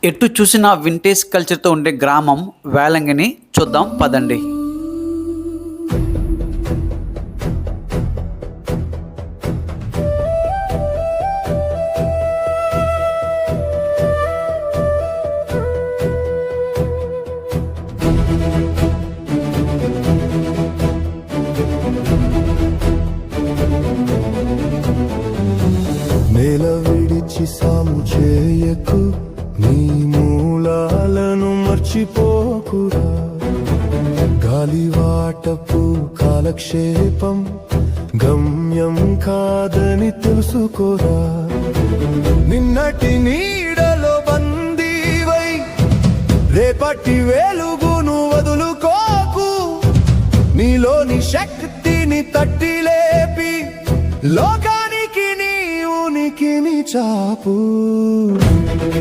ఎటు చూసినా వింటేజ్ కల్చర్తో ఉండే గ్రామం వేలంగిని చూద్దాం పదండి. నేల విడిచి సాము చేయకు, నీ మూలాలను మర్చిపోకురా. గాలివాటపు కాలక్షేపం గమ్యం కాదని తెలుసుకోరా. నిన్నటి నీడలో బందీవై రేపటి వెలుగును వదులుకోకు. నీలోని శక్తిని తట్టి లేపి లోకానికి నీ ఉనికిని చాపు.